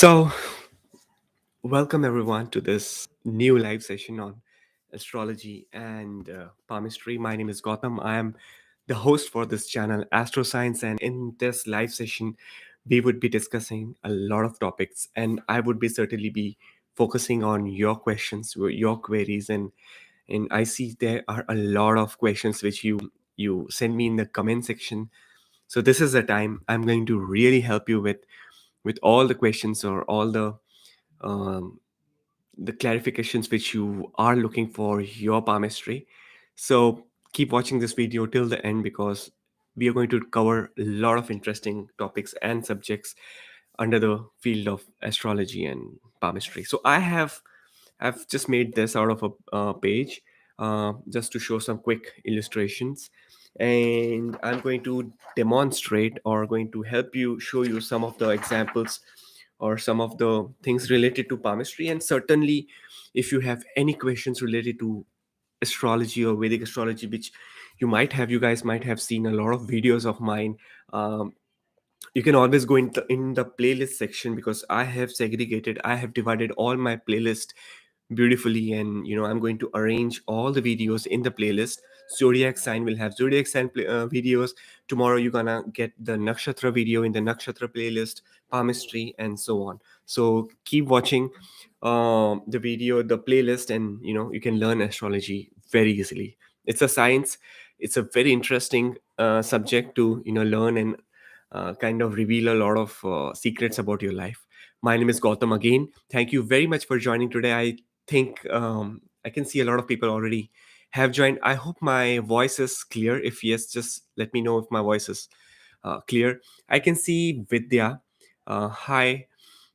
So, welcome everyone to this new live session on astrology and palmistry. My name is Gautam. I am the host for this channel, Astro Science, and in this live session, we would be discussing a lot of topics, and I would be certainly be focusing on your questions, your queries, and I see there are a lot of questions which you send me in the comment section. So this is the time I'm going to really help you with all the questions or all um, the clarifications which you are looking for your palmistry. So keep watching this video till the end because we are going to cover a lot of interesting topics and subjects under the field of astrology and palmistry. So I've just made this out of a page just to show some quick illustrations, and I'm going to demonstrate or going to help you show you some of the examples or some of the things related to palmistry. And certainly, if you have any questions related to astrology or Vedic astrology, which you guys might have seen a lot of videos of mine. You can always go in the playlist section because I have divided all my playlist beautifully, and I'm going to arrange all the videos in the playlist. Zodiac sign will have zodiac sign videos. Tomorrow you're gonna get the nakshatra video in the nakshatra playlist, palmistry, and so on. So keep watching the video, the playlist, and you can learn astrology very easily. It's a science. It's a very interesting subject to learn and kind of reveal a lot of secrets about your life. My name is Gautam again. Thank you very much for joining today. I think I can see a lot of people already have joined. I hope my voice is clear. If yes, just let me know if my voice is clear. I can see Vidya. Hi.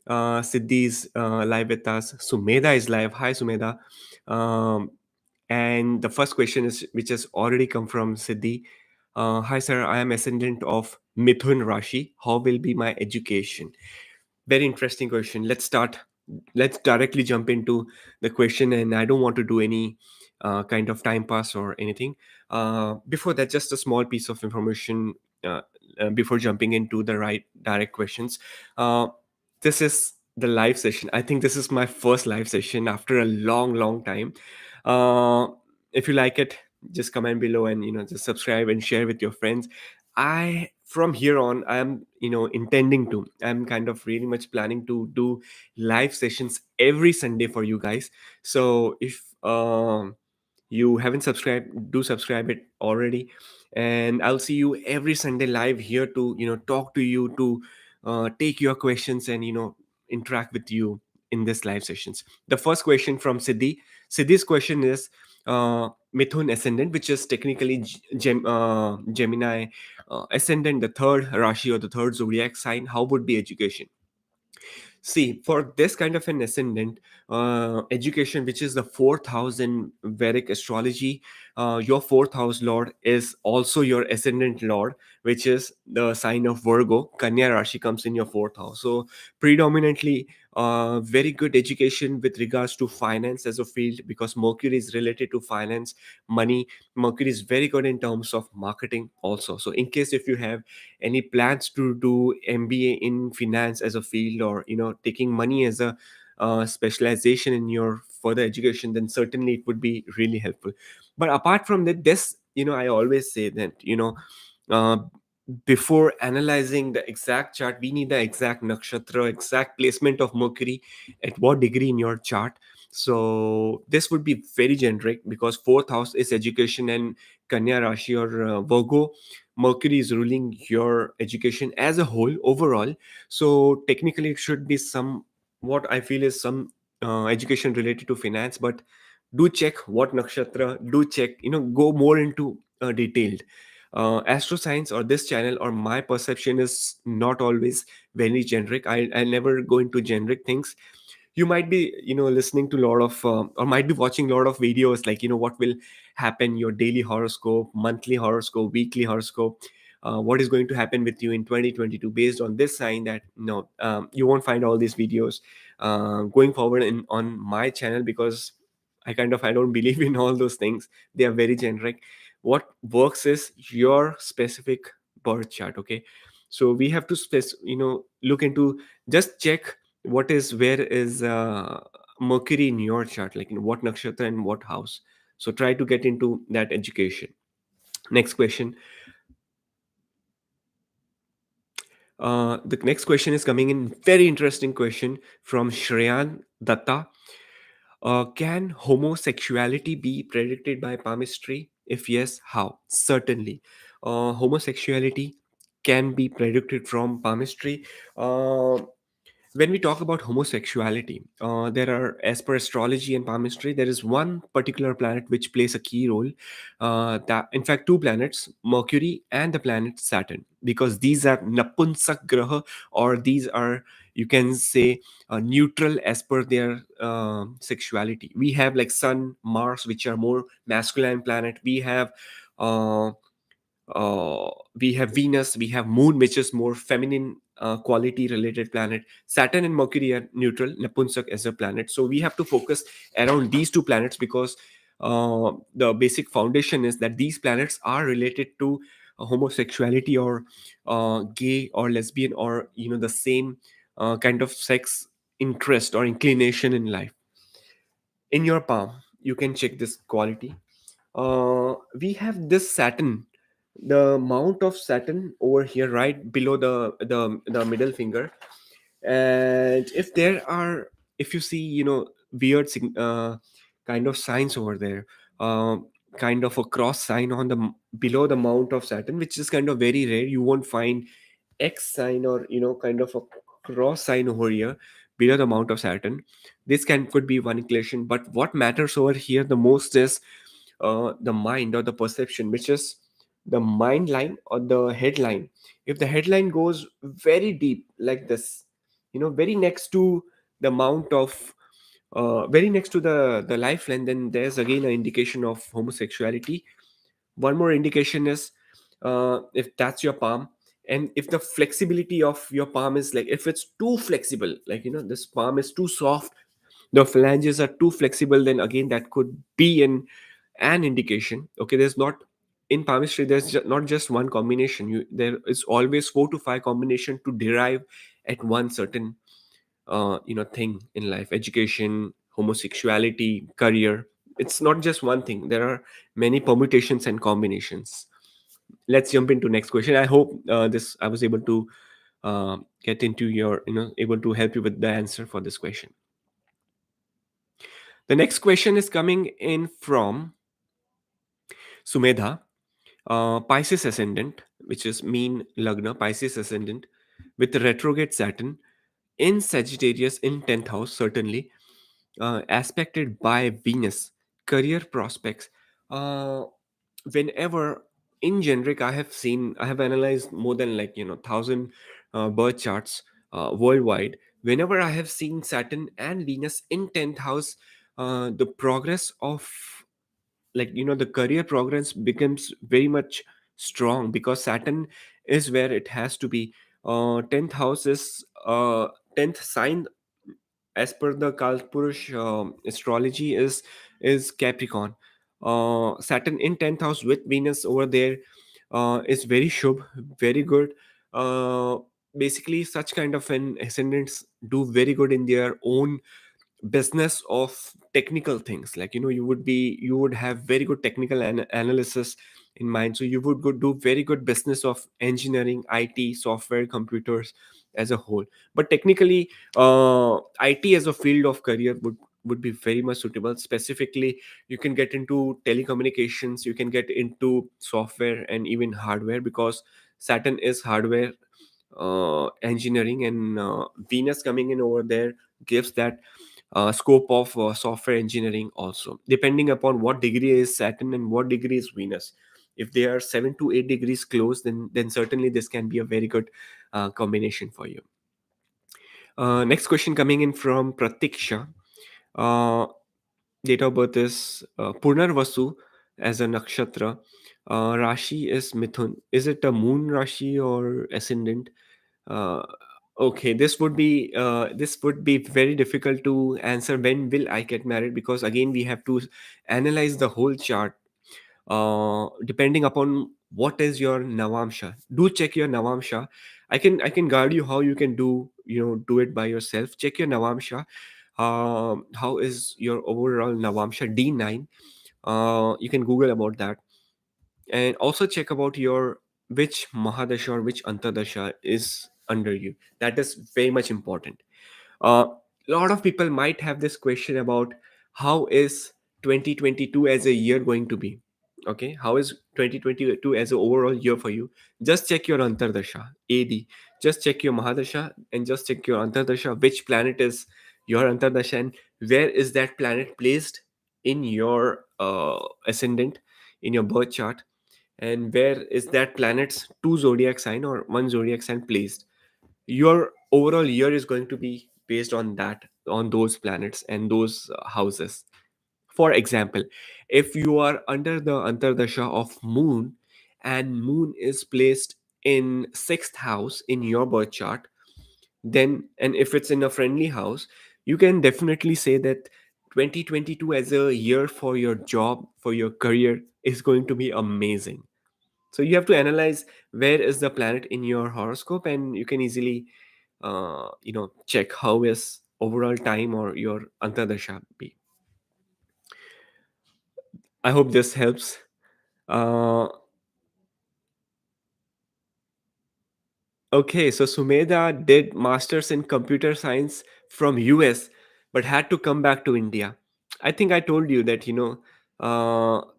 Siddhi is live with us. Sumedha is live. Hi, Sumedha. Um, and the first question is, which has already come from Siddhi. Hi, sir. I am ascendant of Mithun Rashi. How will be my education? Very interesting question. Let's start. Let's directly jump into the question, and I don't want to do any kind of time pass or anything. Before that, just a small piece of information before jumping into the right direct questions. Uh, this is the live session. I think this is my first live session after a long time. Uh, if you like it, just comment below and just subscribe and share with your friends. I from here on I'm intending to, I'm kind of really much planning to do live sessions every Sunday for you guys. So if you haven't subscribed, do subscribe it already, and I'll see you every Sunday live here to talk to you, to take your questions and interact with you in this live sessions. The first question from Siddhi's question is Mithun ascendant, which is technically Gemini ascendant, the third Rashi or the third zodiac sign. How would be education? See, for this kind of an ascendant, education, which is the fourth house in Vedic astrology, your fourth house lord is also your ascendant lord, which is the sign of Virgo. Kanya Rashi comes in your fourth house. So, predominantly, very good education with regards to finance as a field because Mercury is related to finance, money. Mercury is very good in terms of marketing also. So, in case if you have any plans to do MBA in finance as a field, or taking money as a specialization in your further education, then certainly it would be really helpful. But apart from that, this I always say that uh, before analyzing the exact chart, we need the exact nakshatra, exact placement of Mercury at what degree in your chart. So this would be very generic because fourth house is education, and Kanya Rashi or Virgo, Mercury is ruling your education as a whole overall. So technically, it should be some, what I feel is some education related to finance. But do check what nakshatra. Do check. Go more into detailed. Astro science or this channel or my perception is not always very generic. I never go into generic things. You might be listening to a lot of or might be watching a lot of videos like what will happen, your daily horoscope, monthly horoscope, weekly horoscope, what is going to happen with you in 2022 based on this sign. That no, you won't find all these videos going forward in on my channel because I don't believe in all those things. They are very generic. What works is your specific birth chart. Okay, so we have to look into, just check where is Mercury in your chart, like in what nakshatra and what house. So try to get into that education. Next question. The next question is coming in, very interesting question from Shreyan Datta. Can homosexuality be predicted by palmistry? If yes, how? Certainly. Homosexuality can be predicted from palmistry. Uh, when we talk about homosexuality, there are, as per astrology and palmistry, there is one particular planet which plays a key role. That, in fact, two planets, Mercury and the planet Saturn, because these are Napunsak Graha, or these are, you can say, neutral as per their sexuality. We have like Sun, Mars, which are more masculine planet. Uh, we have Venus, we have Moon, which is more feminine quality related planet. Saturn and Mercury are neutral, Napunsak as a planet. So we have to focus around these two planets, because the basic foundation is that these planets are related to homosexuality, or gay or lesbian, or the same kind of sex interest or inclination in life. In your palm, you can check this quality. We have this Saturn, the mount of Saturn over here, right below the middle finger. And if you see, weird kind of signs over there, uh, kind of a cross sign on below the mount of Saturn, which is kind of very rare. You won't find X sign, or kind of a cross sign over here below the mount of Saturn. This could be one inclination, but what matters over here the most is the mind or the perception, which is the mind line or the headline. If the headline goes very deep like this, very next to the mount of very next to the lifeline, then there's again an indication of homosexuality. One more indication is, if that's your palm, and if the flexibility of your palm is like, if it's too flexible, like this palm is too soft, the phalanges are too flexible, then again that could be an indication. Okay, there's not, in palmistry there's not just one combination. There is always 4 to 5 combination to derive at one certain thing in life: education, homosexuality, career. It's not just one thing, there are many permutations and combinations. Let's jump into next question. I hope this I was able to get into your, able to help you with the answer for this question. The next question is coming in from Sumedha. Pisces ascendant, which is mean Lagna, Pisces ascendant, with retrograde Saturn in Sagittarius in 10th house, certainly aspected by Venus, career prospects. Uh, Whenever, in generic, I have analyzed more than, like, 1,000 birth charts worldwide. Whenever I have seen Saturn and Venus in 10th house, the progress of, like, the career progress becomes very much strong, because Saturn is where it has to be. 10th house is 10th sign as per the Kalpurush astrology is Capricorn. Saturn in 10th house with Venus over there is very shubh, very good. uh, Basically, such kind of an ascendants do very good in their own business of technical things. Like, you would have very good technical analysis in mind, so you would do very good business of engineering, IT, software, computers as a whole. But technically, IT as a field of career would be very much suitable. Specifically, you can get into telecommunications, you can get into software and even hardware, because Saturn is hardware engineering, and Venus coming in over there gives that scope of software engineering also, depending upon what degree is Saturn and what degree is Venus. If they are 7 to 8 degrees close, then certainly this can be a very good combination for you. Next question coming in from Pratiksha. uh, Date of birth is Punarvasu as a nakshatra. Rashi is Mithun. Is it a moon Rashi or ascendant? uh, okay, this would be very difficult to answer. When will I get married? Because again, we have to analyze the whole chart, depending upon what is your Navamsha. Do check your Navamsha. I can guide you how you can do it by yourself. Check your Navamsha. How is your overall Navamsha D9? You can Google about that, and also check about your which Mahadasha or which Antardasha is under you. That is very much important. A lot of people might have this question about how is 2022 as a year going to be. Okay, how is 2022 as an overall year for you? Just check your Antardasha, AD. Just check your Mahadasha and just check your Antardasha, which planet is your Antardasha and where is that planet placed in your ascendant, in your birth chart, and where is that planet's two zodiac sign or one zodiac sign placed. Your overall year is going to be based on that, on those planets and those houses. For example, if you are under the antardasha of moon and moon is placed in sixth house in your birth chart, then, and if it's in a friendly house, you can definitely say that 2022 as a year for your job, for your career, is going to be amazing. So you have to analyze where is the planet in your horoscope, and you can easily check how is overall time or your antardasha be. I hope this helps. uh, okay, so Sumedha did masters in computer science from US but had to come back to India. I think I told you that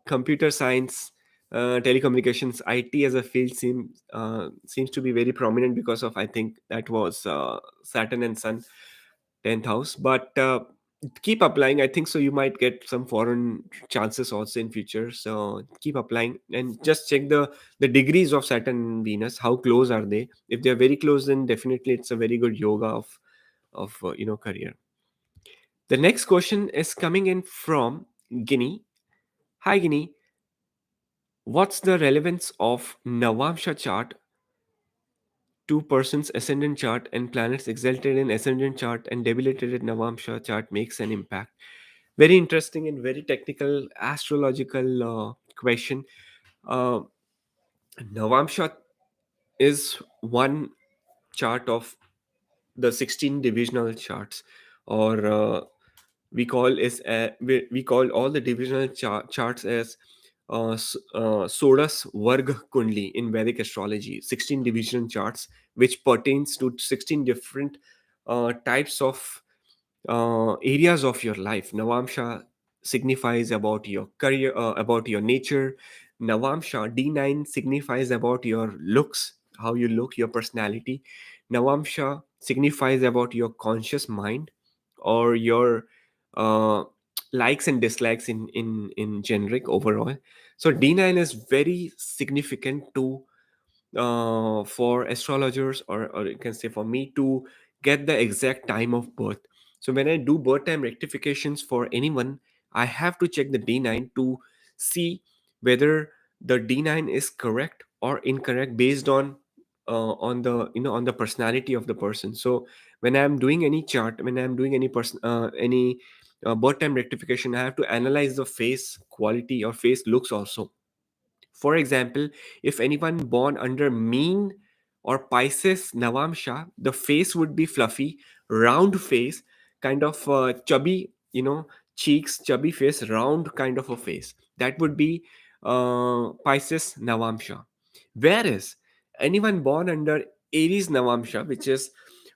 computer science, telecommunications, IT as a field seems to be very prominent because of, I think that was Saturn and Sun 10th house. But keep applying. I think so you might get some foreign chances also in future, so keep applying and just check the degrees of Saturn and Venus. How close are they? If they're very close, then definitely it's a very good yoga of career. The next question is coming in from Guinea. Hi Guinea, what's the relevance of Navamsha chart to person's ascendant chart and planets exalted in ascendant chart and debilitated Navamsha chart makes an impact? Very interesting and very technical astrological question. Uh, Navamsha is one chart of the 16 divisional charts, or we call all the divisional charts as Sodas Varg Kundli in Vedic astrology, 16 division charts, which pertains to 16 different types of areas of your life. Navamsha signifies about your career, about your nature. Navamsha D9 signifies about your looks, how you look, your personality. Navamsha signifies about your conscious mind or your uh, likes and dislikes in generic overall. So D9 is very significant to for astrologers, or you can say for me, to get the exact time of birth. So when I do birth time rectifications for anyone, I have to check the D9 to see whether the D9 is correct or incorrect based on the on the personality of the person. So when I'm doing any chart, when I'm doing any birth time rectification, I have to analyze the face quality or face looks also. For example, if anyone born under Mean or Pisces Navamsha, the face would be fluffy, round face, kind of chubby, cheeks, chubby face, round kind of a face. That would be Pisces Navamsha. Whereas anyone born under Aries Navamsha, which is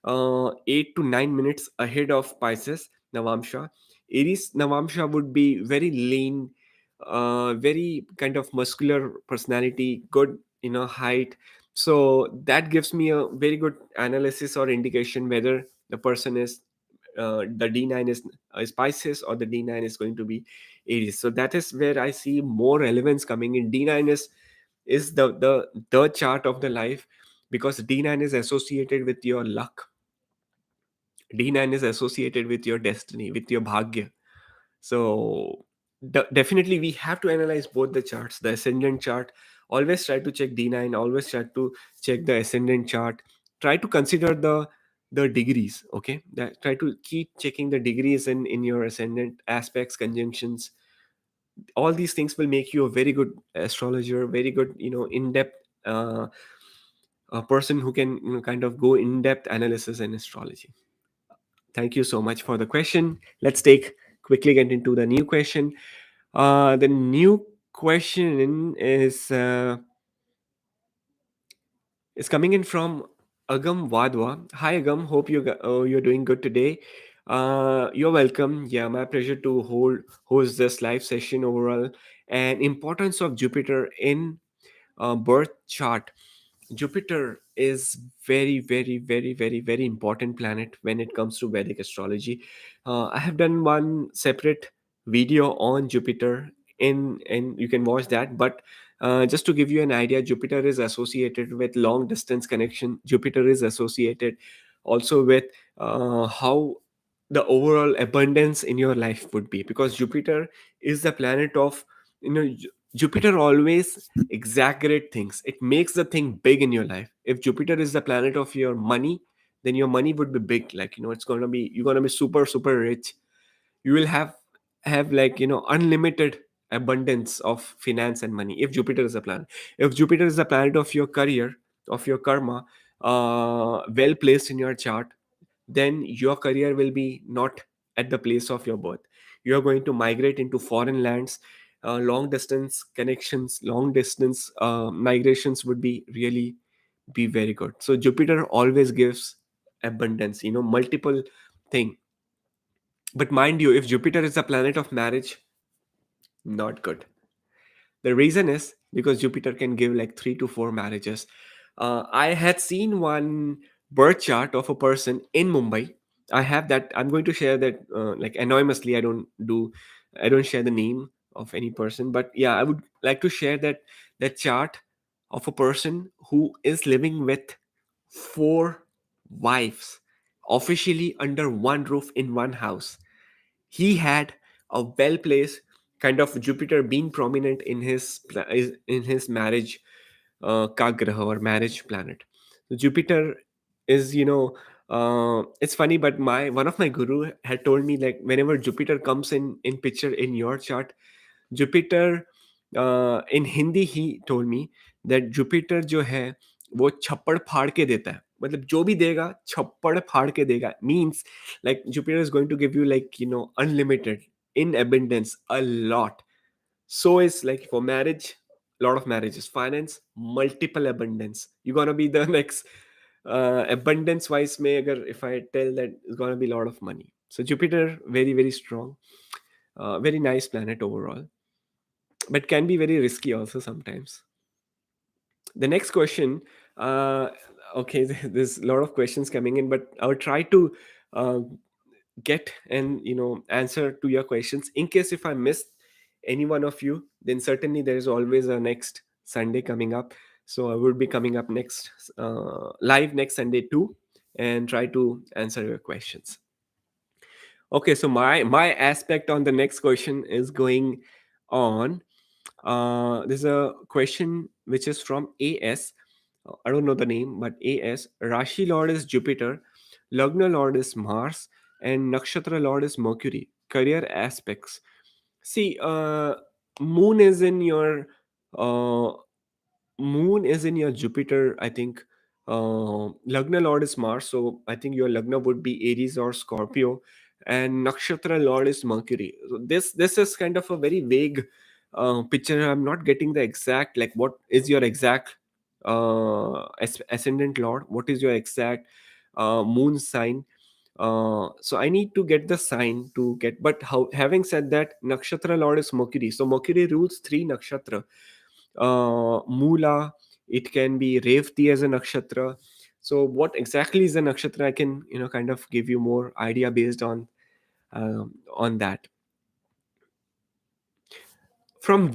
8 to 9 minutes ahead of Pisces Navamsha, Aries Navamsha would be very lean, very kind of muscular personality, good height. So that gives me a very good analysis or indication whether the person is the D9 is Pisces or the D9 is going to be Aries. So that is where I see more relevance coming in. D9 is the chart of the life, because D9 is associated with your luck. D9 is associated with your destiny, with your bhagya. So definitely we have to analyze both the charts, the ascendant chart. Always try to check D9, always try to check the ascendant chart. Try to consider the degrees, okay? Try to keep checking the degrees in your ascendant aspects, conjunctions. All these things will make you a very good astrologer, very good, in-depth a person who can, kind of go in-depth analysis in astrology. Thank you so much for the question. Let's take quickly get into the new question. The new question is coming in from Agam Wadwa. Hi Agam, hope you're doing good today. You're welcome. Yeah, my pleasure to host this live session overall. And importance of Jupiter in birth chart. Jupiter is very, very, very, very, very important planet when it comes to Vedic astrology. I have done one separate video on Jupiter, and you can watch that. But just to give you an idea, Jupiter is associated with long distance connection. Jupiter is associated also with how the overall abundance in your life would be, because Jupiter is the planet of, Jupiter always exaggerate things. It makes the thing big in your life. If Jupiter is the planet of your money, then your money would be big. Like, it's gonna be, you're gonna be super, super rich. You will have like, unlimited abundance of finance and money if Jupiter is a planet. If Jupiter is the planet of your career, of your karma, well placed in your chart, then your career will be not at the place of your birth. You are going to migrate into foreign lands. Long distance connections, long distance migrations would be really be very good. So Jupiter always gives abundance, multiple thing. But mind you, if Jupiter is the planet of marriage, not good. The reason is because Jupiter can give like 3 to 4 marriages. I had seen one birth chart of a person in Mumbai. I have that. I'm going to share that like anonymously. I don't share the name of any person. But yeah, I would like to share that chart of a person who is living with 4 wives, officially under one roof in one house. He had a well placed kind of Jupiter being prominent in in his marriage kagraha or marriage planet. So Jupiter is, it's funny, but my one of my guru had told me, like, whenever Jupiter comes in picture in your chart, Jupiter, in Hindi he told me that Jupiter जो है वो छप्पड़ फाड़ के देता है, मतलब जो भी देगा छप्पड़ फाड़ के देगा, means like Jupiter is going to give you, like, unlimited, in abundance, a lot. So is like for marriage, lot of marriages, finance, multiple abundance. You're gonna be the next abundance wise may agar if I tell that it's gonna be a lot of money. So Jupiter, very, very strong, very nice planet overall, but can be very risky also sometimes. The next question, uh okay, there's a lot of questions coming in, but I will try to uh, get and, answer to your questions. In case if I missed any one of you, then certainly there is always a next Sunday coming up. So I will be coming up next live next Sunday too, and try to answer your questions. Okay, so my aspect on the next question is going on. There's a question which is from AS. I don't know the name, but AS. Rashi Lord is Jupiter, Lagna Lord is Mars, and Nakshatra Lord is Mercury. Career aspects. See, Moon is in your uh, Moon is in your Jupiter, I think. Lagna Lord is Mars, so I think your Lagna would be Aries or Scorpio, and Nakshatra Lord is Mercury. So this is kind of a very vague picture. I'm not getting the exact, like, what is your exact ascendant Lord? What is your exact Moon sign? So I need to get the sign to get. But having said that, Nakshatra Lord is Mercury, so Mercury rules 3 nakshatra. Mula, it can be Revati as a nakshatra. So what exactly is a nakshatra? I can, kind of give you more idea based on that. From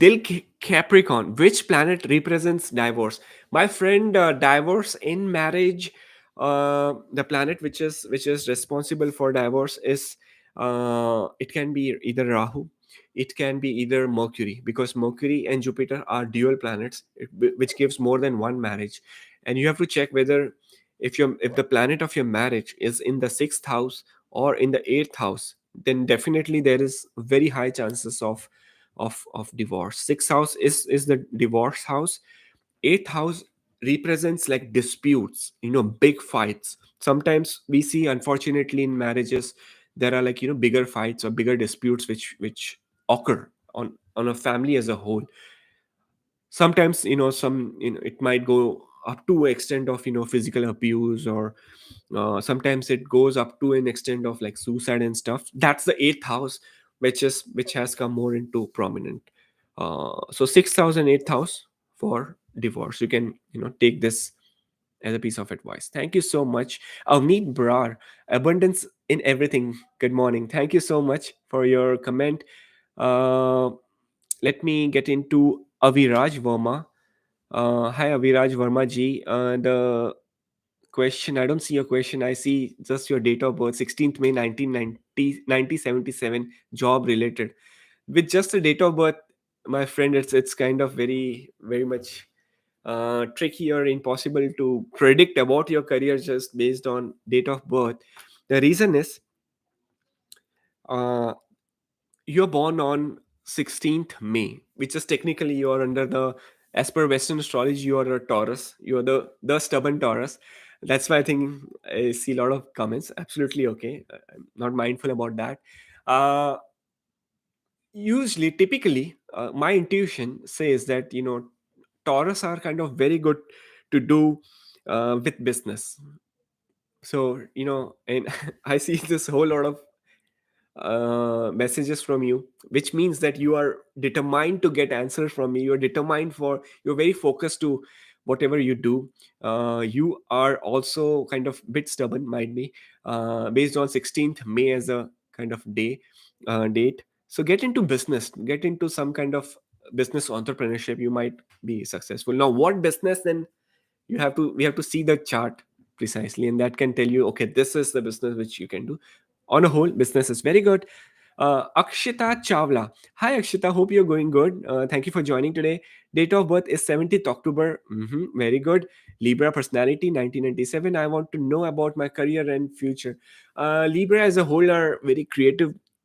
Capricorn, which planet represents divorce? My friend, divorce in marriage. The planet which is responsible for divorce is, it can be either Rahu, it can be either Mercury, because Mercury and Jupiter are dual planets, which gives more than one marriage. And you have to check whether, if the planet of your marriage is in the sixth house or in the eighth house, then definitely there is very high chances of of divorce. Sixth house is the divorce house. Eighth house represents like disputes, big fights. Sometimes we see, unfortunately, in marriages there are like bigger fights or bigger disputes which occur on a family as a whole. Sometimes some it might go up to extent of physical abuse, or sometimes it goes up to an extent of like suicide and stuff. That's the eighth house, which has come more into prominent. So sixth house and eighth house for divorce. You can take this as a piece of advice. Thank you so much. Avneet Brar, abundance in everything. Good morning. Thank you so much for your comment. uh, Let me get into Aviraj Verma. Hi, Aviraj Verma ji. The question, I don't see your question. I see just your date of birth, 16th May 1990, 1977, job related. With just the date of birth, my friend, it's kind of very, very much tricky or impossible to predict about your career just based on date of birth. The reason is, uh, you're born on 16th May, which is technically you're under the, as per Western astrology, you are a Taurus. You're the stubborn Taurus. That's why I think I see a lot of comments. Absolutely okay. I'm not mindful about that. Uh, Usually, typically, my intuition says that Taurus are kind of very good to do with business. So and I see this whole lot of messages from you, which means that you are determined to get answers from me. You're determined for, you're very focused to whatever you do. You are also kind of bit stubborn, might be, based on 16th May as a kind of date. So get into business, get into some kind of business entrepreneurship. You might be successful. Now, what business? Then we have to see the chart precisely, and that can tell you, okay, this is the business which you can do. On a whole, business is very good. Akshita Chawla. Hi, Akshita. Hope you're going good. Thank you for joining today. Date of birth is 17th October. Very good. Libra personality, 1997. I want to know about my career and future. Libra as a whole are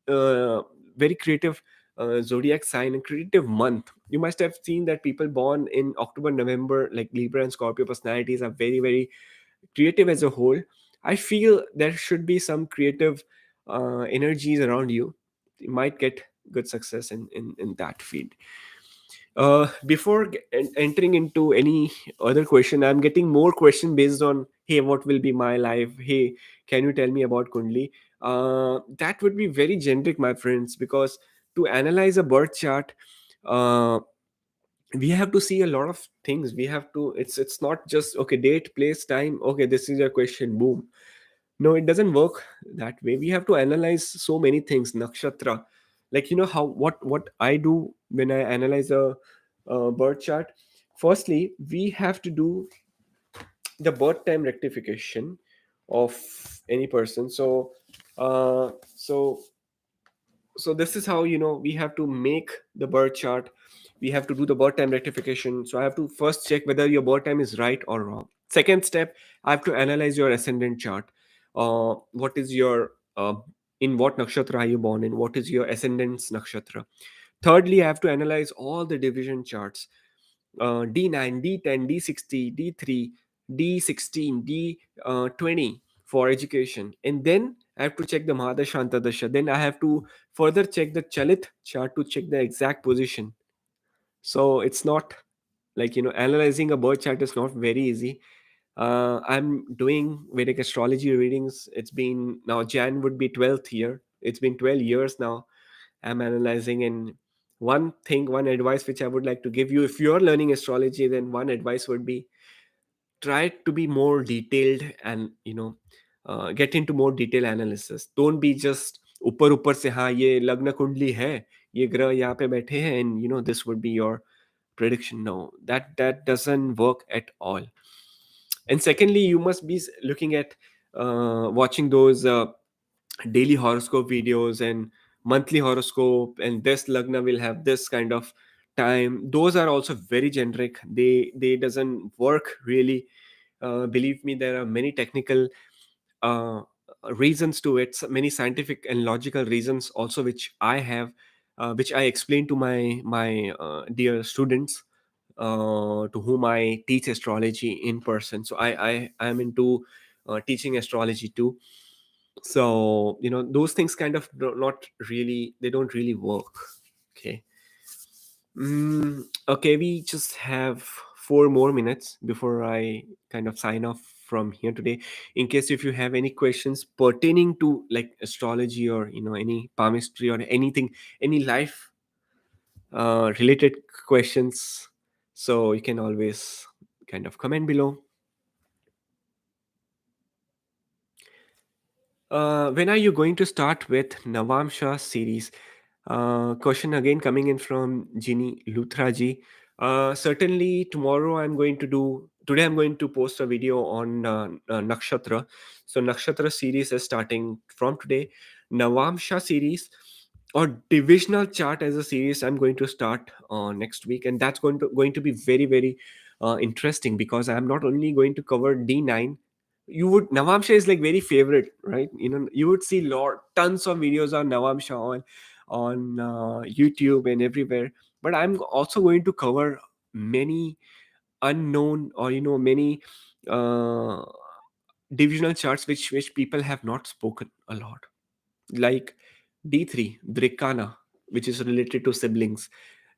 uh, very creative zodiac sign and creative month. You must have seen that people born in October, November, like Libra and Scorpio personalities, are very, very creative as a whole. I feel there should be some creative energies around you. You might get good success in that field. Before entering into any other question, I'm getting more question based on, hey, what will be my life? Hey, can you tell me about Kundli? That would be very generic, my friends, because to analyze a birth chart, uh, we have to see a lot of things. We have to, it's not just, okay, date, place, time, okay, this is your question, boom. No, it doesn't work that way. We have to analyze so many things. Nakshatra, like how, what I do when I analyze a birth chart. Firstly, we have to do the birth time rectification of any person. Uh so so this is how we have to make the birth chart. We have to do the birth time rectification. So I have to first check whether your birth time is right or wrong. Second step, I have to analyze your ascendant chart. What is your in what nakshatra are you born in? What is your ascendant's nakshatra? Thirdly, I have to analyze all the division charts, D9, D10, D60, D3, D16, D20 for education. And then I have to check the Mahadasha Antardasha. Then I have to further check the Chalit chart to check the exact position. So it's not like, analyzing a birth chart is not very easy. I'm doing Vedic astrology readings. It's been now, Jan would be 12th year. It's been 12 years now I'm analyzing. And one thing, one advice which I would like to give you, if you're learning astrology, then one advice would be, try to be more detailed and get into more detailed analysis. Don't be just ऊपर ऊपर से, हाँ ये लग्न कुंडली है, ये ग्रह यहाँ पे बैठे हैं, and this would be your prediction. No, that doesn't work at all. And secondly, you must be looking at watching those daily horoscope videos and monthly horoscope, and this lagna will have this kind of time. Those are also very generic. They doesn't work really. Believe me, there are many technical uh, reasons to it, many scientific and logical reasons also, which I have. which I explain to my dear students, to whom I teach astrology in person. So I am into teaching astrology too. So those things kind of not really, they don't really work. Okay. Okay, we just have 4 more minutes before I kind of sign off from here today. In case if you have any questions pertaining to like astrology or any palmistry or anything, any life related questions, so you can always kind of comment below. When are you going to start with Navamsha series? Question again coming in from Ginny Luthraji. Certainly tomorrow I'm going to do. Today I'm going to post a video on Nakshatra. So Nakshatra series is starting from today. Navamsha series or divisional chart as a series I'm going to start next week, and that's going to be very very interesting, because I'm not only going to cover D9. You would, Navamsha is like very favorite, right? You would see tons of videos on Navamsha on YouTube and everywhere. But I'm also going to cover many unknown, or many uh, divisional charts which people have not spoken a lot, like D3 Drikana, which is related to siblings.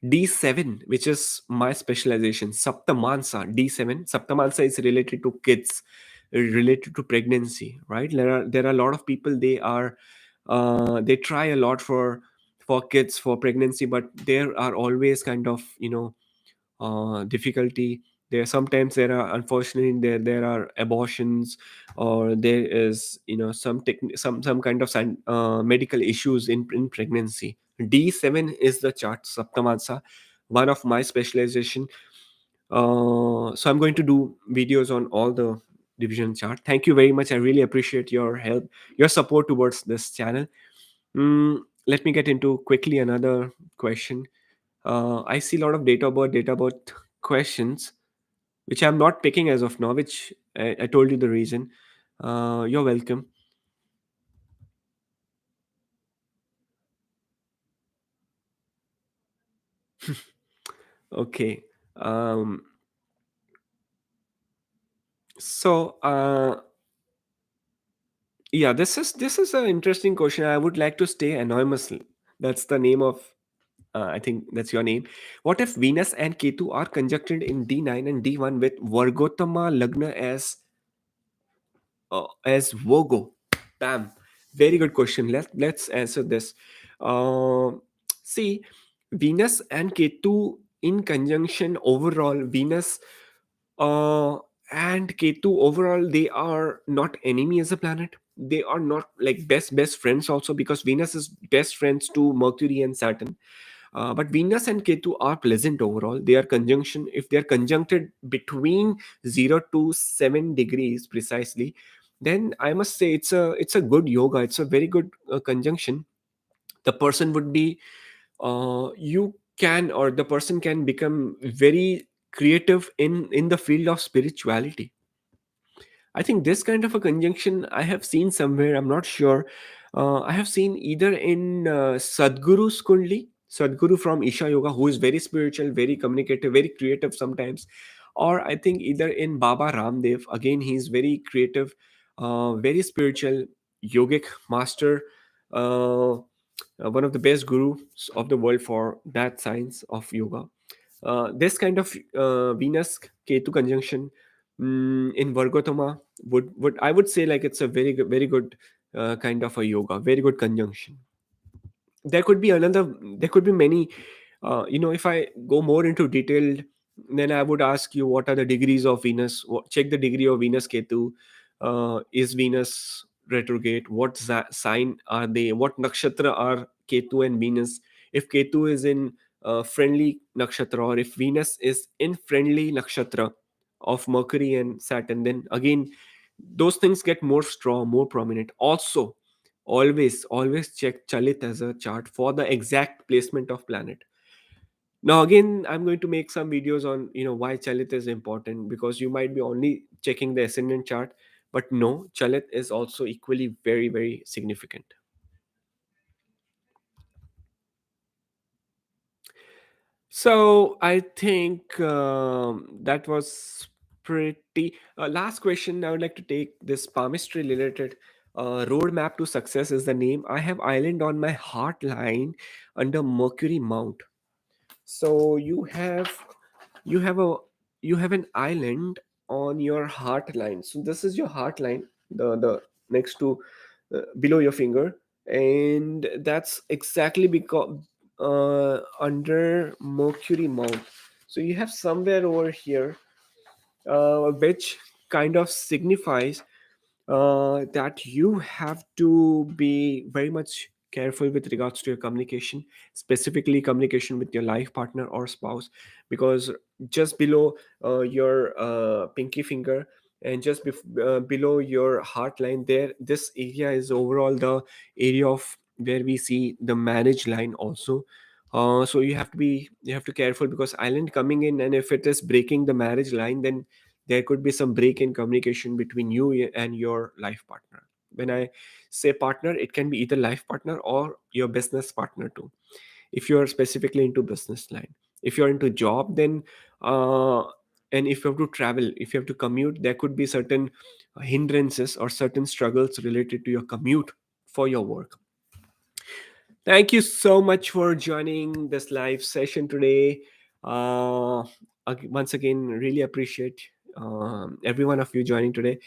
D7, which is my specialization. Saptamansa, D7. Saptamansa is related to kids, related to pregnancy, right? There are a lot of people, they try a lot for kids, for pregnancy, but there are always kind of difficulty. There are, unfortunately, there are abortions, or there is some kind of medical issues in pregnancy. D7 is the chart, Saptamansa, one of my specialization. So I'm going to do videos on all the division chart. Thank you very much. I really appreciate your help, your support towards this channel. Let me get into quickly another question. I see a lot of data birth questions, which I'm not picking as of now, which I told you the reason. You're welcome. Okay. Um, so yeah, this is an interesting question. I would like to stay anonymous. That's the name of. I think that's your name. What if Venus and Ketu are conjuncted in D9 and D1 with Vargotama Lagna as Virgo? Bam. Very good question. Let's answer this. Uh, See, Venus and Ketu in conjunction overall, Venus uh, and Ketu overall, they are not enemy as a planet. They are not like best friends also, because Venus is best friends to Mercury and Saturn. But Venus and Ketu are pleasant overall. They are conjunction. If they are conjuncted between 0 to 7 degrees precisely, then I must say it's a good yoga. It's a very good conjunction. The person would be you can or the person can become very creative in the field of spirituality. I think this kind of a conjunction I have seen somewhere. I'm not sure. I have seen either in Sadhguru's Kundli, Sadhguru from Isha Yoga, who is very spiritual, very communicative, very creative sometimes, or I think either in Baba Ramdev. Again, he's very creative, very spiritual, yogic master, one of the best gurus of the world for that science of yoga. This kind of Venus Ketu conjunction in Vargotama would I would say like it's a very good kind of a yoga, very good conjunction. There could be another, there could be many. If I go more into detailed, then I would ask you what are the degrees of Venus. Check the degree of Venus Ketu. Is Venus retrograde? What sign are they? What nakshatra are Ketu and Venus? If Ketu is in friendly nakshatra, or if Venus is in friendly nakshatra of Mercury and Saturn, then again those things get more strong, more prominent. Also, always check Chalit as a chart for the exact placement of planet. Now again, I'm going to make some videos on why Chalit is important, because you might be only checking the ascendant chart, but no, Chalit is also equally very very significant. So I think that was pretty. Last question. I would like to take this palmistry related. Roadmap to success is the name. I have island on my heart line under Mercury Mount. So you have a you have an island on your heart line. So this is your heart line, the next to below your finger, and that's exactly because under Mercury Mount. So you have somewhere over here, which kind of signifies that you have to be very much careful with regards to your communication, specifically communication with your life partner or spouse, because just below your pinky finger and just below your heart line there, this area is overall the area of where we see the marriage line also. So you have to careful because island coming in, and if it is breaking the marriage line, then there could be some break in communication between you and your life partner. When I say partner, it can be either life partner or your business partner too, if you're specifically into business line. If you're into job, then uh, and if you have to travel, if you have to commute, there could be certain hindrances or certain struggles related to your commute for your work. Thank you so much for joining this live session today. Once again, really appreciate every one of you joining today.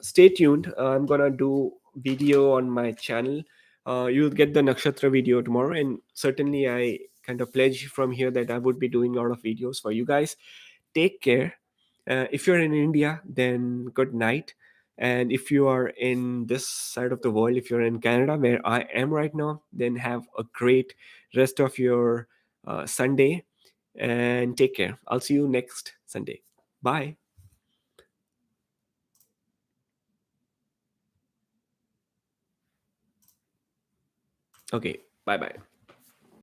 Stay tuned. I'm gonna do video on my channel. You'll get the nakshatra video tomorrow, and certainly I kind of pledge from here that I would be doing a lot of videos for you guys. Take care. If you're in India, then good night. And if you are in this side of the world, if you're in Canada, where I am right now, then have a great rest of your Sunday and take care. I'll see you next Sunday. Bye. Okay. Bye bye.